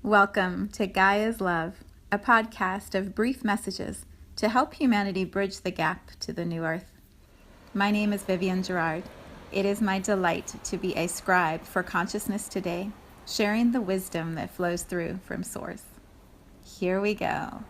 Welcome to Gaia's Love, a podcast of brief messages to help humanity bridge the gap to the new earth. My name is Vivienne Gerard. It is my delight to be a scribe for consciousness today, sharing the wisdom that flows through from Source. Here we go.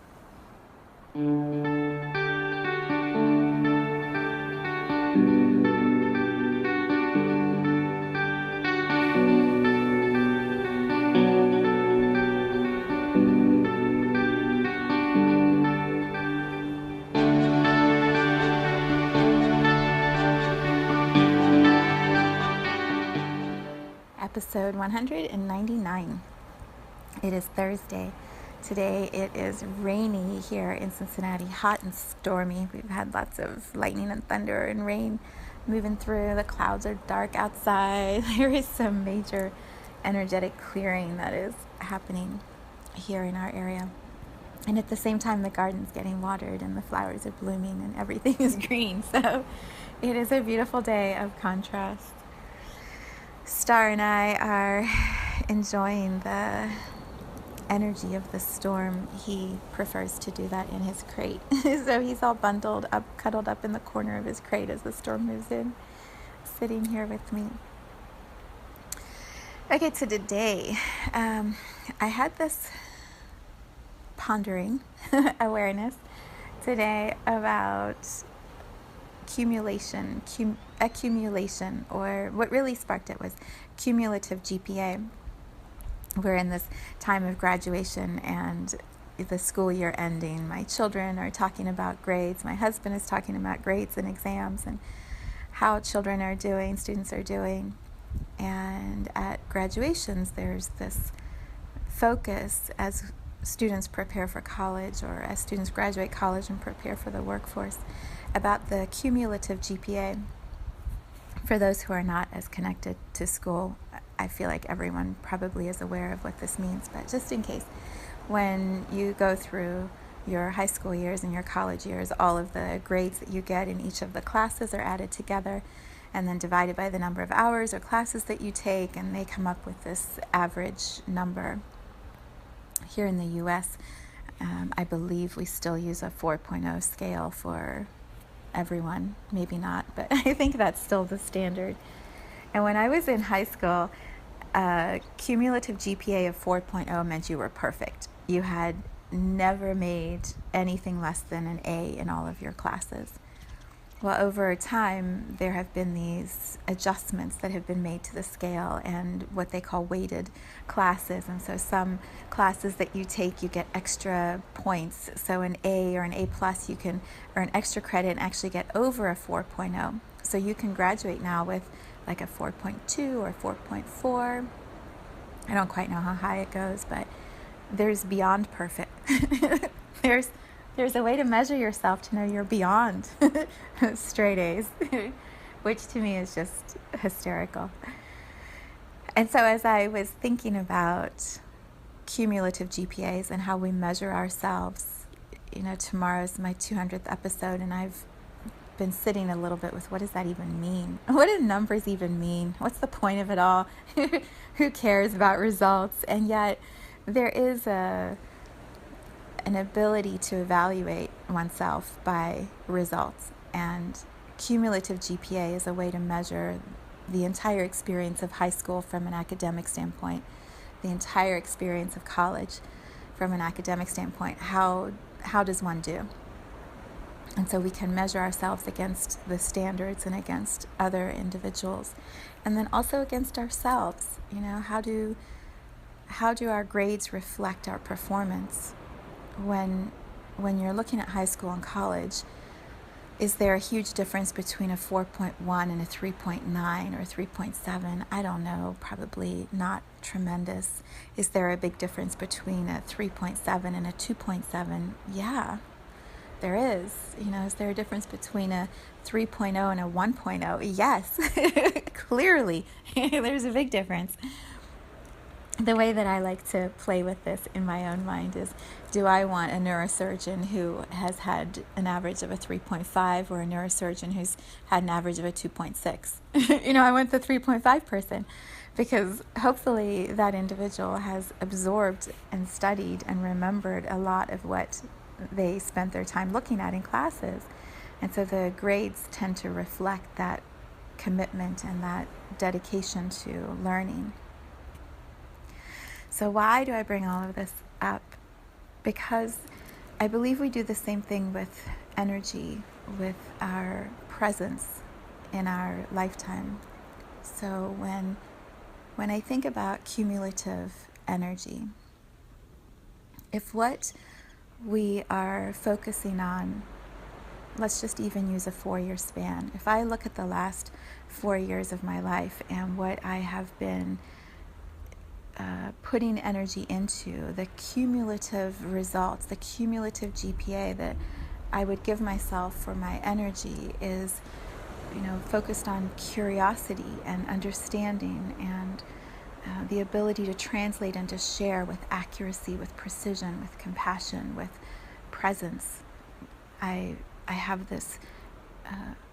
Episode 199. It is Thursday. Today it is rainy here in Cincinnati, hot and stormy. We've had lots of lightning and thunder and rain moving through. The clouds are dark outside. There is some major energetic clearing that is happening here in our area. And at the same time, the garden's getting watered and the flowers are blooming and everything is green. So it is a beautiful day of contrast. Star and I are enjoying the energy of the storm. He prefers to do that in his crate. So he's all bundled up, cuddled up in the corner of his crate as the storm moves in, sitting here with me. Okay, so today, I had this pondering awareness today about accumulation, or what really sparked it was cumulative GPA. We're in this time of graduation and the school year ending. My children are talking about grades. My husband is talking about grades and exams and how children are doing, students are doing. And at graduations, there's this focus as students prepare for college, or as students graduate college and prepare for the workforce, about the cumulative GPA. For those who are not as connected to school, I feel like everyone probably is aware of what this means, but just in case, when you go through your high school years and your college years, all of the grades that you get in each of the classes are added together and then divided by the number of hours or classes that you take, and they come up with this average number. Here in the U.S., I believe we still use a 4.0 scale for everyone. Maybe not, but I think that's still the standard. And when I was in high school, cumulative GPA of 4.0 meant you were perfect. You had never made anything less than an A in all of your classes. Well, over time, there have been these adjustments that have been made to the scale and what they call weighted classes. And so some classes that you take, you get extra points. So an A or an A plus, you can earn extra credit and actually get over a 4.0. So you can graduate now with like a 4.2 or 4.4. I don't quite know how high it goes, but there's beyond perfect. There's a way to measure yourself to know you're beyond straight A's, which to me is just hysterical. And so as I was thinking about cumulative GPAs and how we measure ourselves, tomorrow's my 200th episode, and I've been sitting a little bit with, what does that even mean? What do numbers even mean? What's the point of it all? Who cares about results? And yet there is an ability to evaluate oneself by results, and cumulative GPA is a way to measure the entire experience of high school from an academic standpoint, the entire experience of college from an academic standpoint. How does one do? And so we can measure ourselves against the standards and against other individuals, and then also against ourselves. How do our grades reflect our performance? When you're looking at high school and college, is there a huge difference between a 4.1 and a 3.9 or 3.7? I don't know, probably not tremendous. Is there a big difference between a 3.7 and a 2.7? Yeah, there is. Is there a difference between a 3.0 and a 1.0? Yes, clearly, there's a big difference. The way that I like to play with this in my own mind is, do I want a neurosurgeon who has had an average of a 3.5 or a neurosurgeon who's had an average of a 2.6? I want the 3.5 person, because hopefully that individual has absorbed and studied and remembered a lot of what they spent their time looking at in classes. And so the grades tend to reflect that commitment and that dedication to learning. So why do I bring all of this up? Because I believe we do the same thing with energy, with our presence in our lifetime. So when I think about cumulative energy, if what we are focusing on, let's just even use a 4-year span. If I look at the last 4 years of my life and what I have been putting energy into, the cumulative results, the cumulative GPA that I would give myself for my energy is, focused on curiosity and understanding and the ability to translate and to share with accuracy, with precision, with compassion, with presence. I have this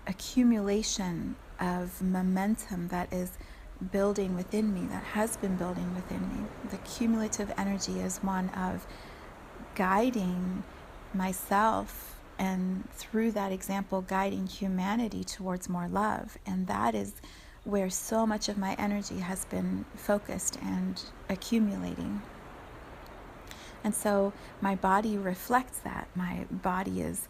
accumulation of momentum that is building within me, that has been building within me. The cumulative energy is one of guiding myself, and through that example, guiding humanity towards more love. And that is where so much of my energy has been focused and accumulating. And so my body reflects that. My body is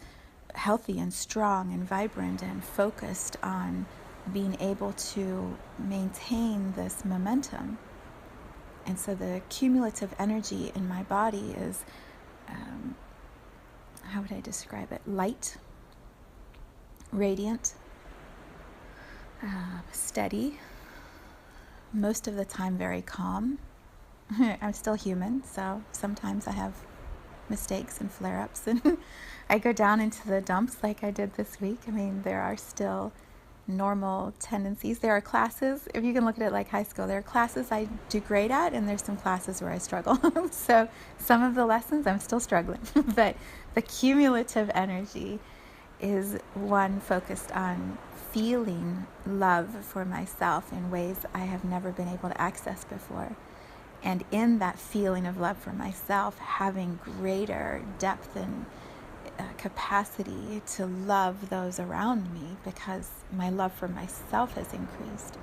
healthy and strong and vibrant and focused on being able to maintain this momentum. And so the cumulative energy in my body is, how would I describe it? Light, radiant, steady, most of the time very calm. I'm still human, so sometimes I have mistakes and flare-ups, and I go down into the dumps like I did this week. There are still normal tendencies. There are classes, if you can look at it like high school, there are classes I do great at, and there's some classes where I struggle. So some of the lessons I'm still struggling, but the cumulative energy is one focused on feeling love for myself in ways I have never been able to access before. And in that feeling of love for myself, having greater depth and capacity to love those around me, because my love for myself has increased.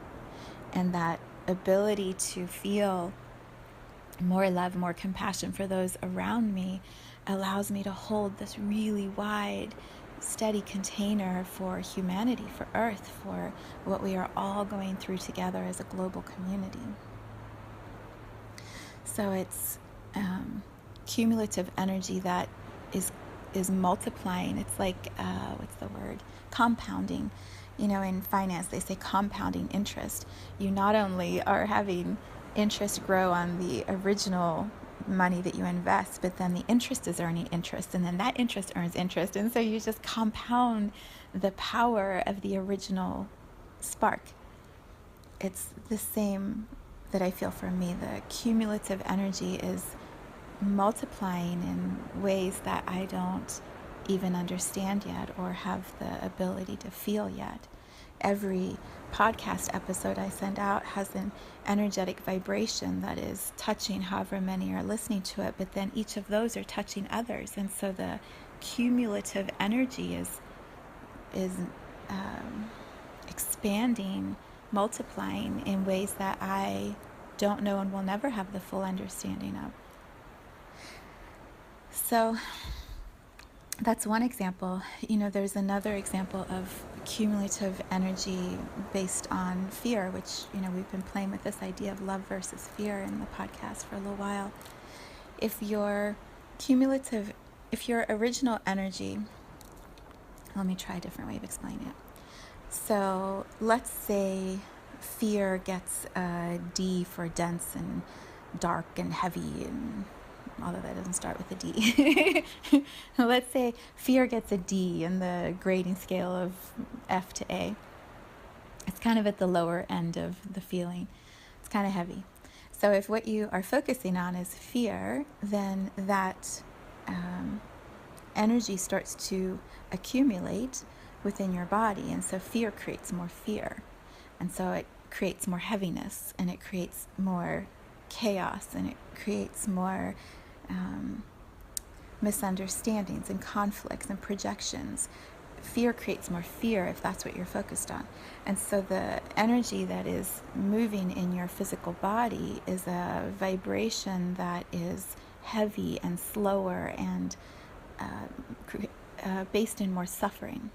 And that ability to feel more love, more compassion for those around me allows me to hold this really wide, steady container for humanity, for Earth, for what we are all going through together as a global community. So it's cumulative energy that is multiplying. It's like, what's the word? Compounding. In finance, they say compounding interest. You not only are having interest grow on the original money that you invest, but then the interest is earning interest, and then that interest earns interest. And so you just compound the power of the original spark. It's the same that I feel for me. The cumulative energy is multiplying in ways that I don't even understand yet or have the ability to feel yet. Every podcast episode I send out has an energetic vibration that is touching however many are listening to it, but then each of those are touching others. And so the cumulative energy is expanding, multiplying in ways that I don't know and will never have the full understanding of. So that's one example. There's another example of cumulative energy based on fear, which, we've been playing with this idea of love versus fear in the podcast for a little while. If your original energy, let me try a different way of explaining it. So let's say fear gets a D for dense and dark and heavy, and although that doesn't start with a D. Let's say fear gets a D in the grading scale of F to A. It's kind of at the lower end of the feeling. It's kind of heavy. So if what you are focusing on is fear, then that energy starts to accumulate within your body. And so fear creates more fear. And so it creates more heaviness, and it creates more chaos, and it creates more misunderstandings and conflicts and projections. Fear creates more fear if that's what you're focused on. And so the energy that is moving in your physical body is a vibration that is heavy and slower and based in more suffering.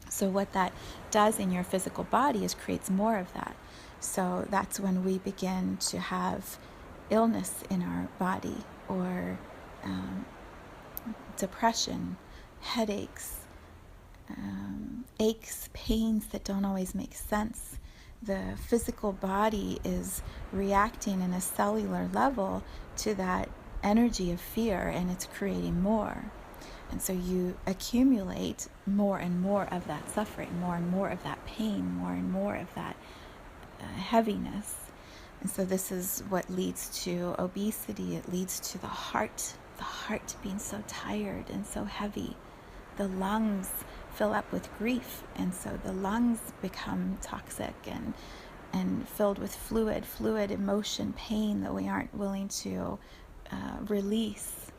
So what that does in your physical body is creates more of that. So that's when we begin to have illness in our body, or depression, headaches, aches, pains that don't always make sense. The physical body is reacting in a cellular level to that energy of fear, and it's creating more. And so you accumulate more and more of that suffering, more and more of that pain, more and more of that heaviness. And so this is what leads to obesity. It leads to the heart being so tired and so heavy. The lungs fill up with grief, and so the lungs become toxic and filled with fluid emotion, pain that we aren't willing to release.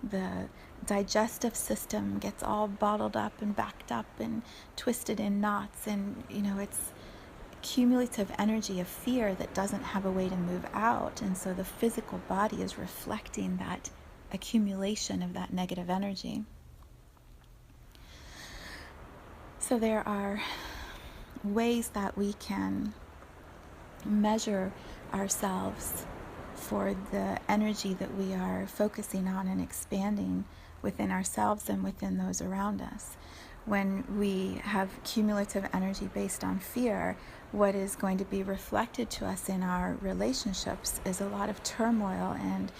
The digestive system gets all bottled up and backed up and twisted in knots, and it's cumulative energy of fear that doesn't have a way to move out. And so the physical body is reflecting that accumulation of that negative energy. So there are ways that we can measure ourselves for the energy that we are focusing on and expanding within ourselves and within those around us. When we have cumulative energy based on fear, what is going to be reflected to us in our relationships is a lot of turmoil and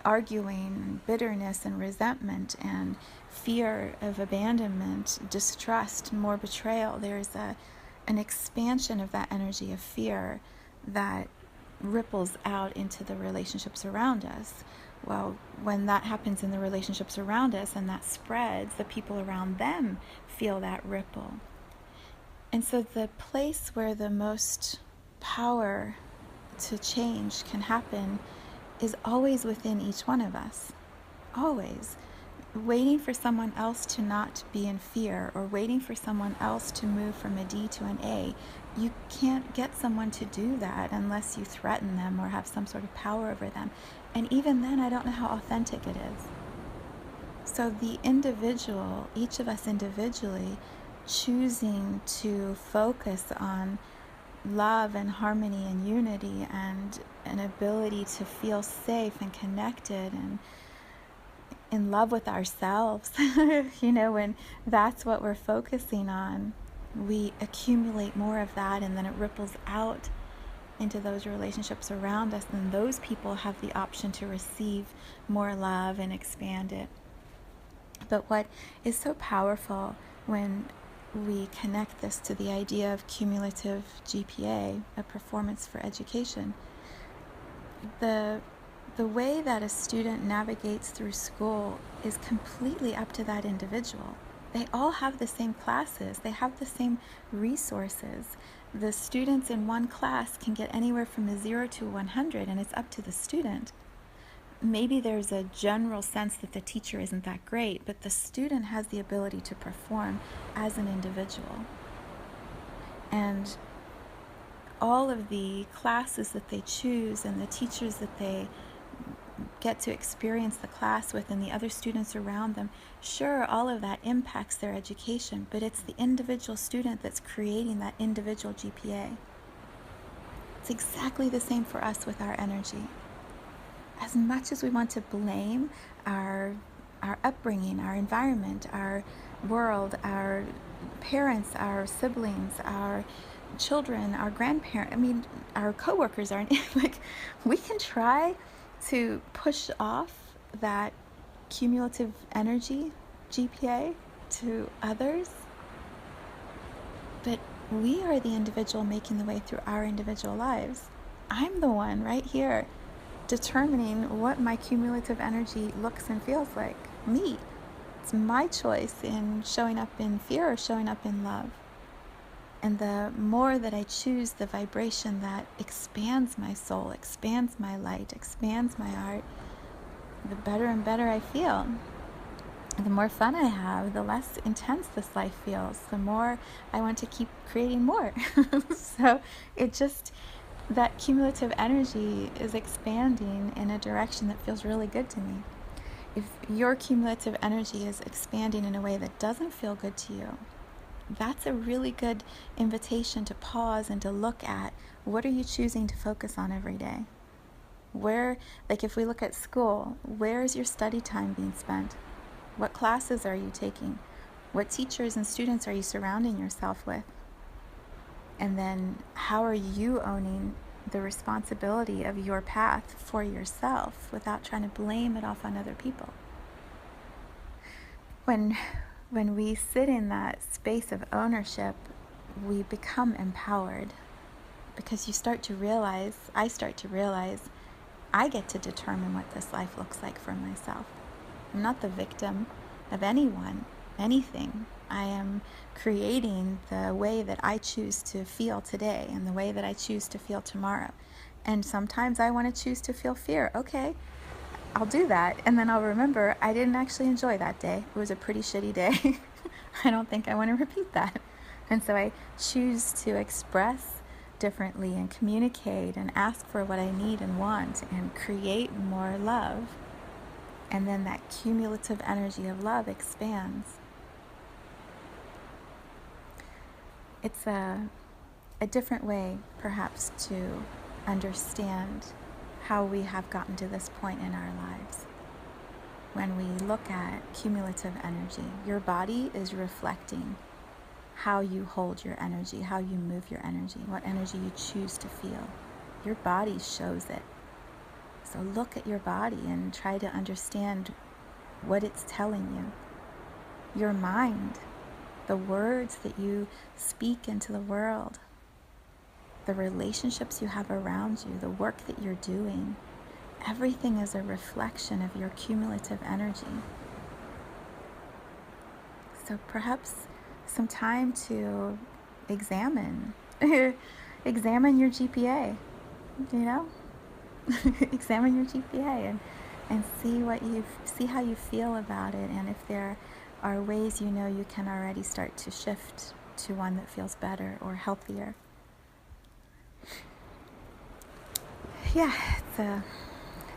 arguing, bitterness and resentment and fear of abandonment, distrust, more betrayal. There's an expansion of that energy of fear that ripples out into the relationships around us. Well, when that happens in the relationships around us and that spreads, the people around them feel that ripple. And so the place where the most power to change can happen is always within each one of us. Always. Waiting for someone else to not be in fear, or waiting for someone else to move from a D to an A. You can't get someone to do that unless you threaten them or have some sort of power over them. And even then, I don't know how authentic it is. So the individual, each of us individually, choosing to focus on love and harmony and unity and an ability to feel safe and connected and in love with ourselves, when that's what we're focusing on, we accumulate more of that, and then it ripples out into those relationships around us, and those people have the option to receive more love and expand it. But what is so powerful when we connect this to the idea of cumulative GPA, a performance for education, the way that a student navigates through school is completely up to that individual. They all have the same classes. They have the same resources. The students in one class can get anywhere from a 0 to 100, and it's up to the student. Maybe there's a general sense that the teacher isn't that great, but the student has the ability to perform as an individual. And all of the classes that they choose and the teachers that they get to experience the class with and the other students around them, sure, all of that impacts their education, but it's the individual student that's creating that individual GPA. It's exactly the same for us with our energy. As much as we want to blame our upbringing, our environment, our world, our parents, our siblings, our children, our grandparents, our coworkers, we can try to push off that cumulative energy GPA to others, but we are the individual making the way through our individual lives. I'm the one right here determining what my cumulative energy looks and feels like. Me. It's my choice in showing up in fear or showing up in love. And the more that I choose the vibration that expands my soul, expands my light, expands my art, the better and better I feel. The more fun I have, the less intense this life feels, the more I want to keep creating more. So it just, that cumulative energy is expanding in a direction that feels really good to me. If your cumulative energy is expanding in a way that doesn't feel good to you, that's a really good invitation to pause and to look at, what are you choosing to focus on every day? Where, like if we look at school, where is your study time being spent? What classes are you taking? What teachers and students are you surrounding yourself with? And then how are you owning the responsibility of your path for yourself without trying to blame it off on other people? When we sit in that space of ownership, we become empowered, because I start to realize, I get to determine what this life looks like for myself. I'm not the victim of anyone, anything. I am creating the way that I choose to feel today and the way that I choose to feel tomorrow. And sometimes I want to choose to feel fear. Okay, I'll do that. And then I'll remember I didn't actually enjoy that day. It was a pretty shitty day. I don't think I want to repeat that. And so I choose to express differently and communicate and ask for what I need and want and create more love. And then that cumulative energy of love expands. It's a different way, perhaps, to understand how we have gotten to this point in our lives. When we look at cumulative energy, your body is reflecting how you hold your energy, how you move your energy, what energy you choose to feel. Your body shows it. So look at your body and try to understand what it's telling you. Your mind, the words that you speak into the world, the relationships you have around you, the work that you're doing, everything is a reflection of your cumulative energy. So perhaps some time to examine your GPA, examine your GPA and see how you feel about it, and if there are ways you can already start to shift to one that feels better or healthier. Yeah, it's a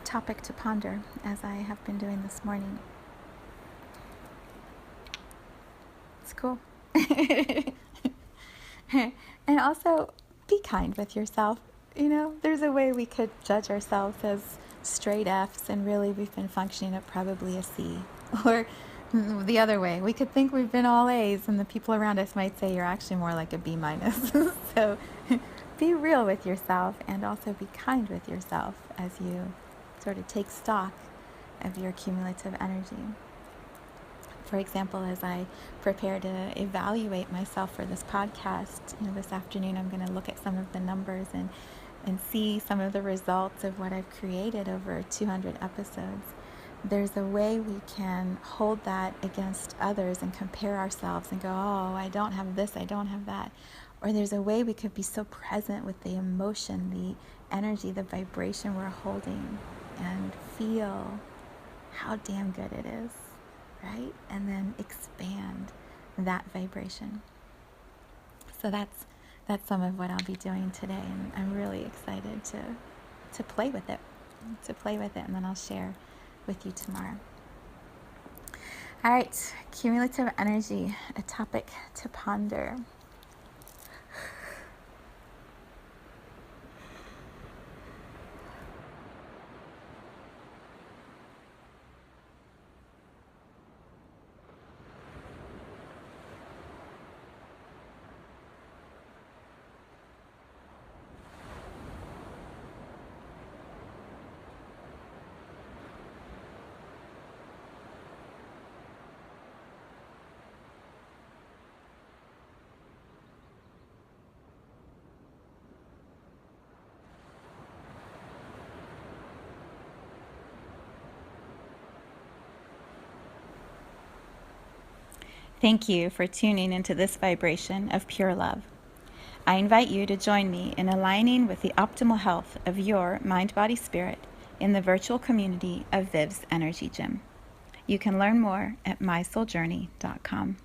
topic to ponder, as I have been doing this morning. It's cool. And also, be kind with yourself. There's a way we could judge ourselves as straight Fs, and really we've been functioning at probably a C. Or the other way, we could think we've been all A's, and the people around us might say you're actually more like a B-. So be real with yourself, and also be kind with yourself as you sort of take stock of your cumulative energy. For example, as I prepare to evaluate myself for this podcast, this afternoon I'm going to look at some of the numbers and see some of the results of what I've created over 200 episodes. There's a way we can hold that against others and compare ourselves and go, oh, I don't have this, I don't have that. Or there's a way we could be so present with the emotion, the energy, the vibration we're holding, and feel how damn good it is, right? And then expand that vibration. So that's some of what I'll be doing today, and I'm really excited to play with it, and then I'll share with you tomorrow. All right, cumulative energy, a topic to ponder. Thank you for tuning into this vibration of pure love. I invite you to join me in aligning with the optimal health of your mind, body, spirit in the virtual community of Viv's Energy Gym. You can learn more at mysouljourney.com.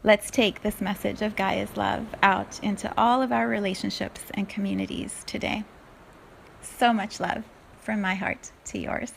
Let's take this message of Gaia's love out into all of our relationships and communities today. So much love from my heart to yours.